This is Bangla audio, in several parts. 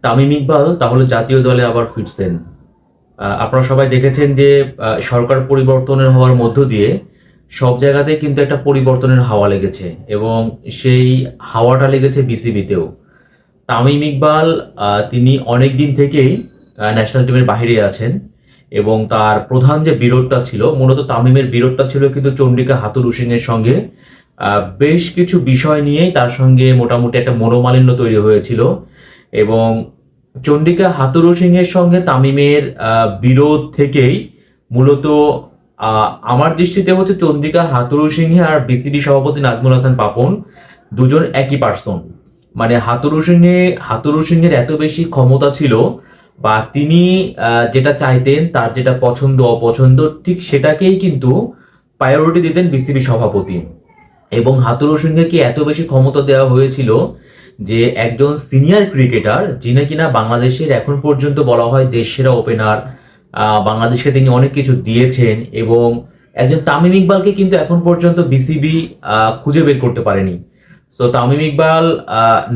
তামিম ইকবাল তাহলে জাতীয় দলে আবার ফিরছেন। আপনারা সবাই দেখেছেন যে সরকার পরিবর্তনের হওয়ার মধ্য দিয়ে সব জায়গাতেই কিন্তু একটা পরিবর্তনের হাওয়া লেগেছে এবং সেই হাওয়াটা লেগেছে বিসিবিতেও। তামিম ইকবাল তিনি অনেক দিন থেকেই ন্যাশনাল টিমের বাইরে আছেন এবং তার প্রধান যে বিরোধটা ছিল, মূলত তামিমের বিরোধটা ছিল কিন্তু চন্ডিকা হাথুরুসিংহের সঙ্গে। বেশ কিছু বিষয় নিয়েই তার সঙ্গে মোটামুটি একটা মনোমালিন্য তৈরি হয়েছিল এবং চন্ডিকা হাথুরুসিংহের সঙ্গে তামিমের বিরোধ থেকেই মূলত আমার দৃষ্টিতে হচ্ছে চন্ডিকা হাথুরুসিংহে আর বিসিবি সভাপতি নাজমুল হাসান পাপন দুজন একই পার্সন। মানে হাথুরুসিংহের এত বেশি ক্ষমতা ছিল বা তিনি যেটা চাইতেন, তার যেটা পছন্দ অপছন্দ ঠিক সেটাকেই কিন্তু প্রায়োরিটি দিতেন বিসিবি সভাপতি। এবং হাথুরুসিংহেকে এত বেশি ক্ষমতা দেওয়া হয়েছিল যে একজন সিনিয়র ক্রিকেটার, যিনি কিনা বাংলাদেশের এখন পর্যন্ত বলা হয় দেশ সেরা ওপেনার, বাংলাদেশকে তিনি অনেক কিছু দিয়েছেন এবং একজন তামিম ইকবালকে কিন্তু এখন পর্যন্ত বিসিবি খুঁজে বের করতে পারেনি। তো তামিম ইকবাল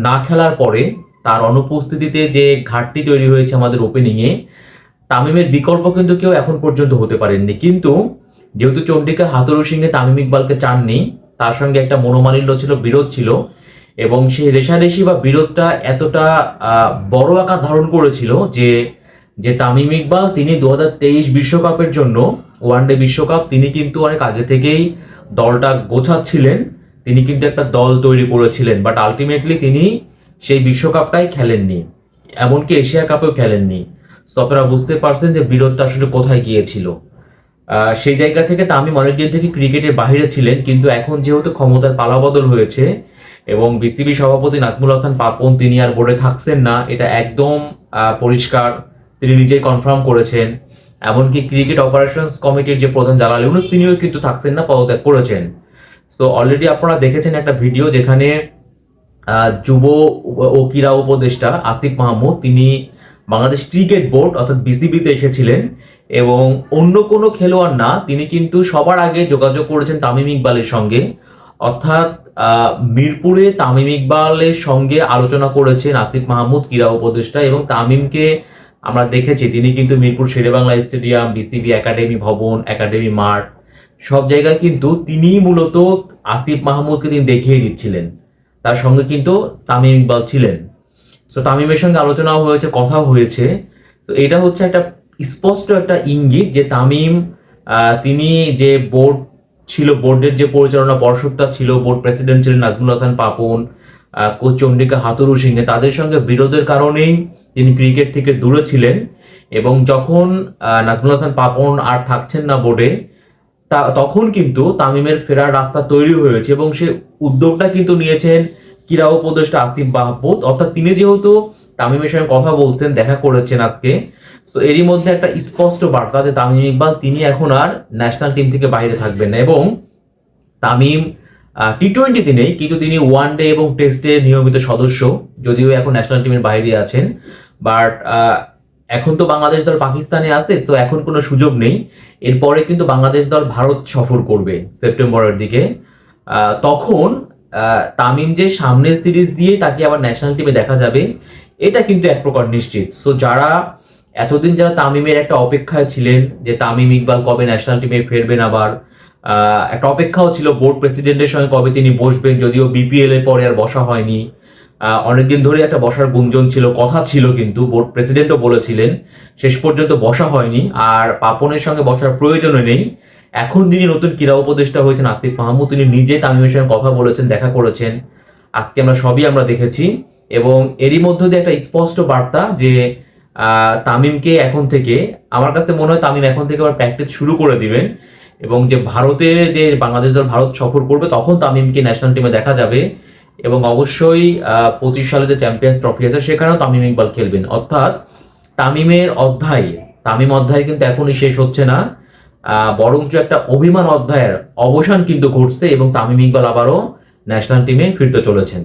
না খেলার পরে তার অনুপস্থিতিতে যে ঘাটতি তৈরি হয়েছে আমাদের ওপেনিংয়ে, তামিমের বিকল্প কিন্তু কেউ এখন পর্যন্ত হতে পারেননি। কিন্তু যেহেতু চন্ডিকা হাথুরুসিংহে তামিম ইকবালকে চাননি, তার সঙ্গে একটা মনোমালিন্য ছিল, বিরোধ ছিল এবং সেই রেষারেষি বা বিরোধটা এতটা বড় আকার ধারণ করেছিল যে যে তামিম ইকবাল তিনি 2023 বিশ্বকাপের জন্য, ওয়ানডে বিশ্বকাপ, তিনি কিন্তু অনেক আগে থেকেই দলটা গোছাচ্ছিলেন। তিনি কিন্তু একটা দল তৈরি করেছিলেন, বাট আলটিমেটলি তিনি সেই বিশ্বকাপটাই খেলেননি, এমনকি এশিয়া কাপেও খেলেননি। তো আপনারা বুঝতে পারছেন যে বিরোধটা আসলে কোথায় গিয়েছিল। সেই জায়গা থেকে তামিম অনেকদিন থেকে ক্রিকেটের বাইরে ছিলেন, কিন্তু এখন যেহেতু ক্ষমতার পালাবদল হয়েছে এবং বিসিবি সভাপতি নাজমুল হাসান পাপন তিনি আর বোর্ডে থাকছেন না, এটা একদম পরিষ্কার, তিনি নিজেই কনফার্ম করেছেন। এমনকি ক্রিকেট অপারেশনস কমিটির যে প্রধান জালাল ইউনুস তিনিও কিন্তু থাকছেন না, পদত্যাগ করেছেন। তো অলরেডি আপনারা দেখেছেন একটা ভিডিও যেখানে যুব ও ক্রীড়া উপদেষ্টা আসিফ মাহমুদ তিনি বাংলাদেশ ক্রিকেট বোর্ড অর্থাৎ বিসিবিতে এসেছিলেন এবং অন্য কোনো খেলোয়াড় না, তিনি কিন্তু সবার আগে যোগাযোগ করেছেন তামিম ইকবালের সঙ্গে। অর্থাৎ মিরপুরে তামিম ইকবালের সঙ্গে আলোচনা করেছেন আসিফ মাহমুদ ক্রীড়া উপদেষ্টা এবং তামিমকে আমরা দেখেছি তিনি কিন্তু Mirpur Sher-e-Bangla stadium, BCB academy ভবন, একাডেমি মাঠ, সব জায়গায় কিন্তু তিনিই মূলত আসিফ মাহমুদকে তিনি দেখিয়ে দিচ্ছিলেন। তার সঙ্গে কিন্তু তামিম ইকবাল ছিলেন। তো তামিমের সঙ্গে আলোচনাও হয়েছে, কথাও হয়েছে। তো এটা হচ্ছে একটা স্পষ্ট একটা ইঙ্গিত যে তামিম তিনি যে বোর্ড ছিল, বোর্ডের যে পরিচালনা পর্ষদটা ছিল, বোর্ড প্রেসিডেন্ট ছিলেন নাজমুল হাসান পাপন, কোচ চন্ডিকা হাথুরুসিংহে, তাদের সঙ্গে বিরোধের কারণেই তিনি ক্রিকেট থেকে দূরে ছিলেন। এবং যখন নাজমুল হাসান পাপন আর থাকছেন না বোর্ডে, তখন কিন্তু তামিমের ফেরার রাস্তা তৈরি হয়েছে এবং সে উদ্যোগটা কিন্তু নিয়েছেন ক্রীড়া উপদেষ্টা আসিফ মাহমুদ। অর্থাৎ তিনি যেহেতু তামিমের সঙ্গে কথা বলছেন, দেখা করেছেন আজকে, তো এরই মধ্যে একটা স্পষ্ট বার্তা যে তামিম ইকবাল তিনি এখন আর ন্যাশনাল টিম থেকে বাইরে থাকবেন না। এবং তামিম টি-20 নেই, কিন্তু তিনি ওয়ানডে এবং টেস্টের নিয়মিত সদস্য, যদিও এখন ন্যাশনাল টিমের বাইরে আছেন। বাট এখন তো বাংলাদেশ দল পাকিস্তানে আছে, তো এখন কোনো সুযোগ নেই। এরপরে কিন্তু বাংলাদেশ দল ভারত সফর করবে সেপ্টেম্বরের দিকে। তখন তামিম যে সামনের সিরিজ দিয়ে তাকে আবার ন্যাশনাল টিমে দেখা যাবে, এটা কিন্তু এক প্রকার নিশ্চিত। সো যারা এতদিন যারা তামিমের একটা অপেক্ষায় ছিলেন যে তামিম ইকবাল কবে ন্যাশনাল টিমে ফিরবেন, আবার একটা অপেক্ষাও ছিল বোর্ড প্রেসিডেন্টের সঙ্গে কবে তিনি বসবেন, যদিও বিপিএল এর পরে আর বসা হয়নি। অনেকদিন ধরে একটা বসার গুঞ্জন ছিল, কথা ছিল, কিন্তু বোর্ড প্রেসিডেন্টও বলেছিলেন, শেষ পর্যন্ত বসা হয়নি। আর পাপনের সঙ্গে বসার প্রয়োজনও নেই। এখন যিনি নতুন ক্রীড়া উপদেষ্টা হয়েছেন আসিফ মাহমুদ, তিনি নিজে তামিমের সঙ্গে কথা বলেছেন, দেখা করেছেন, আজকে আমরা সবই আমরা দেখেছি। এবং এরই মধ্যে দিয়ে একটা স্পষ্ট বার্তা যে তামিমকে এখন থেকে, আমার কাছে মনে হয় তামিম এখন থেকে আবার প্র্যাকটিস শুরু করে দিবেন এবং যে ভারতে যে বাংলাদেশ দল ভারত সফর করবে তখন তামিমকে ন্যাশনাল টিমে দেখা যাবে। এবং অবশ্যই 25 সালে যে চ্যাম্পিয়ন্স ট্রফি আছে সেখানেও তামিম ইকবাল খেলবেন। অর্থাৎ তামিম অধ্যায় কিন্তু এখনই শেষ হচ্ছে না, বরঞ্চ একটা অভিমান অধ্যায়ের অবসান কিন্তু ঘটছে এবং তামিম ইকবাল আবারও ন্যাশনাল টিমে ফিরতে চলেছেন।